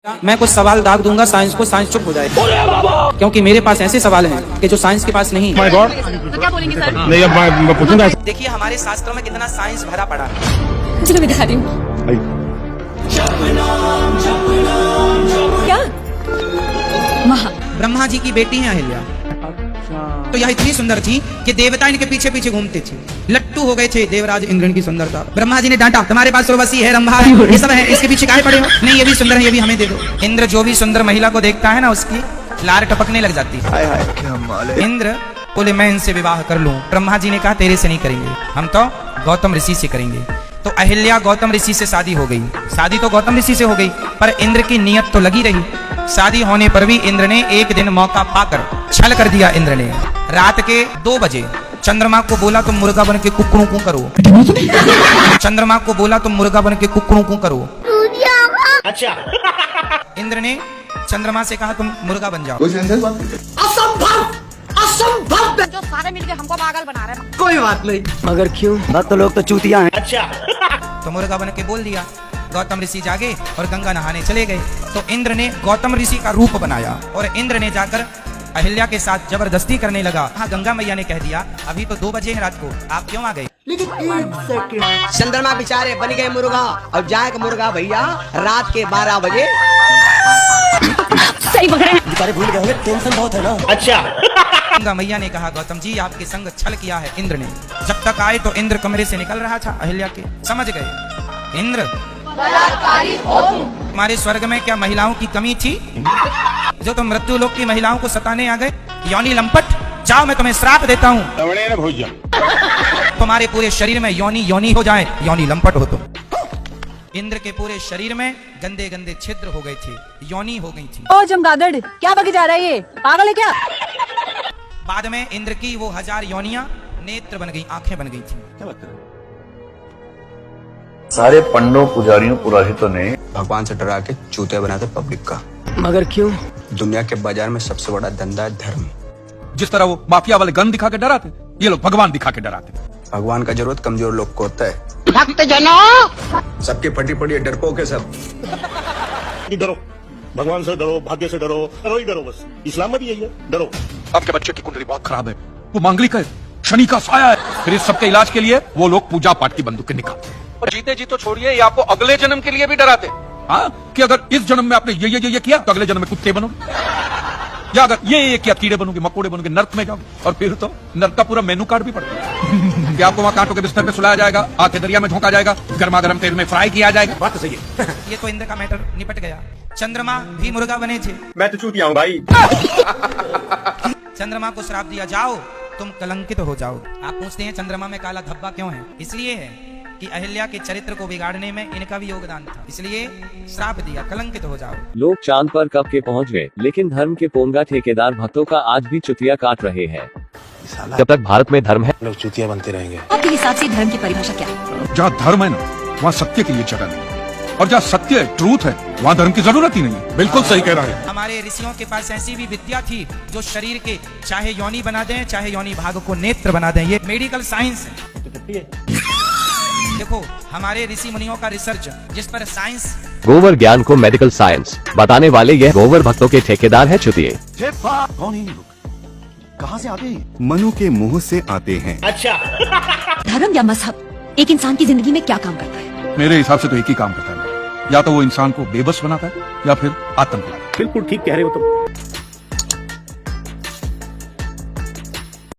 मैं कुछ सवाल दाग दूंगा साइंस को, साइंस चुप हो जाए, क्योंकि मेरे पास ऐसे सवाल हैं कि जो साइंस के पास नहीं। माय गॉड, तो क्या बोलेंगे सर? नहीं अब मैं पूछूंगा। देखिए हमारे शास्त्रों में कितना साइंस भरा पड़ा है। चलो मैं दिखा रही हूँ। क्या? ब्रह्मा जी की बेटी है अहिल्या। तो यह इतनी सुंदर थी कि देवता इनके पीछे पीछे घूमते थे, लट्टू हो गए थे देवराज इंद्र की सुंदरता। ब्रह्मा जी ने डांटा, तुम्हारे पास उर्वशी है, रंभा है, ये सब है, इसके पीछे काहे पड़े हो? नहीं ये भी सुंदर है, ये भी हमें दे दो। इंद्र जो भी सुंदर महिला को देखता है ना, उसकी लार टपकने लग जाती है। इंद्र बोले मैं इनसे विवाह कर लूं। ब्रह्मा जी ने कहा तेरे से नहीं करेंगे, हम तो गौतम ऋषि से करेंगे। तो अहिल्या गौतम ऋषि से शादी हो गई। शादी तो गौतम ऋषि से हो गई, पर इंद्र की नियत तो लगी रही। शादी होने पर भी इंद्र ने एक दिन मौका पाकर छल कर दिया। इंद्र ने रात के 2 बजे चंद्रमा को बोला तुम मुर्गा बन के कुकड़ू कू करो। चंद्रमा को बोला तुम मुर्गा बन के कुकड़ू कू करो। अच्छा, इंद्र ने चंद्रमा से कहा तुम मुर्गा बन जाओ। जो सारे मिलके हमको पागल बना रहे हैं। कोई बात नहीं, मगर क्यों? बात तो लोग तो चूतिया हैं। अच्छा। तो मुर्गा बन के बोल दिया। गौतम ऋषि जागे और गंगा नहाने चले गए। तो इंद्र ने गौतम ऋषि का रूप बनाया और इंद्र ने जाकर अहिल्या के साथ जबरदस्ती करने लगा। हाँ, गंगा मैया ने कह दिया अभी तो 2 बजे है रात को, आप क्यों आ गए? चंद्रमा बेचारे बन गए मुर्गा और जाएगा मुर्गा भैया रात के 12 बजे। सही पकड़े हैं। बेचारे भूल गए होंगे, टेंशन बहुत है ना। अच्छा। गंगा मैया ने कहा गौतम जी आपके संग छल किया है इंद्र ने। जब तक आए तो इंद्र कमरे से निकल रहा था अहिल्या के, समझ गए इंद्र हमारे स्वर्ग में क्या महिलाओं की कमी थी जो तुम मृत्यु लोक की महिलाओं को सताने आ गए? योनि लंपट, जाओ मैं तुम्हें श्राप देता हूँ, तुम्हारे पूरे शरीर में योनि योनि हो जाए, योनि लंपट हो तुम। इंद्र के पूरे शरीर में गंदे गंदे छिद्र हो गए थे, योनि हो गई थी। ओ चमगादड़, क्या बके जा रहा है ये? पागल है क्या? बाद में इंद्र की वो 1000 योनियां नेत्र बन गई, आंखें बन गई थी। सारे पंडों, पुजारियों, पुरोहितों ने भगवान से डरा के चूते बनाते पब्लिक का। मगर क्यों? दुनिया के बाजार में सबसे बड़ा धंधा है धर्म। जिस तरह वो माफिया वाले गन दिखा के डराते, ये लोग भगवान दिखा के डराते। भगवान का जरूरत कमजोर लोग को होता है। भक्त जनों, सबकी फटी पड़ी है, डरपोक है सब। डरो, भगवान से डरो, भाग्य से डरो, डरो ही डरो, बस इस्लाम में भी यही है, डरो। आपके बच्चे की कुंडली बहुत खराब है, वो मांगलिक है, शनि का साया है। फिर इस सबके इलाज के लिए वो लोग पूजा पाठ की बंदूकें निकालते। और जीते जी तो छोड़िए, ये आपको अगले जन्म के लिए भी डराते। हाँ, कि अगर इस जन्म में आपने ये किया तो अगले जन्म में कुत्ते बनोगे, या अगर ये किया कीड़े बनोगे, मकोड़े बनोगे, नर्क में जाओगे। और फिर तो नर्क का पूरा मेनू कार्ड भी पड़ता है कि आपको वहाँ कांटों के बिस्तर पे सुलाया जाएगा, आके दरिया में झोंका जाएगा, गर्मा गर्म तेल में फ्राई किया जाएगा। बात तो सही है। ये तो इंद्र का मैटर निपट गया। चंद्रमा भी मुर्गा बने थे। मैं तो चूतिया हूँ भाई। चंद्रमा को श्राप दिया जाओ तुम कलंकित हो जाओ। आप पूछते हैं चंद्रमा में काला धब्बा क्यों है? इसलिए है कि अहिल्या के चरित्र को बिगाड़ने में इनका भी योगदान था, इसलिए श्राप दिया कलंकित हो जाओ। लोग चांद पर कब के पहुंच गए, लेकिन धर्म के पोंगा ठेकेदार भक्तों का आज भी चुतिया काट रहे हैं। जब तक भारत में धर्म है, लोग चूतिया बनते रहेंगे। आपके हिसाब से धर्म की परिभाषा क्या है? जहाँ धर्म है ना, वहाँ सत्य के लिए जगह नहीं, और जहाँ सत्य ट्रूथ है वहाँ धर्म की जरूरत ही नहीं है। बिल्कुल सही कह रहा है। हमारे ऋषियों के पास ऐसी भी विद्या थी जो शरीर के चाहे योनि बना दें, चाहे योनि भाग को नेत्र बना दें। ये मेडिकल साइंस है। देखो हमारे ऋषि मुनियों का रिसर्च जिस पर साइंस, गोबर ज्ञान को मेडिकल साइंस बताने वाले यह गोबर भक्तों के ठेकेदार है चुतिए। कौन है लोग? कहाँ से आते हैं? मनु के मुंह से आते हैं। अच्छा। धर्म या मजहब एक इंसान की जिंदगी में क्या काम करता है? मेरे हिसाब से तो एक ही काम करता है, या तो वो इंसान को बेबस बनाता है या फिर आतंक। बिल्कुल ठीक कह रहे हो तुम।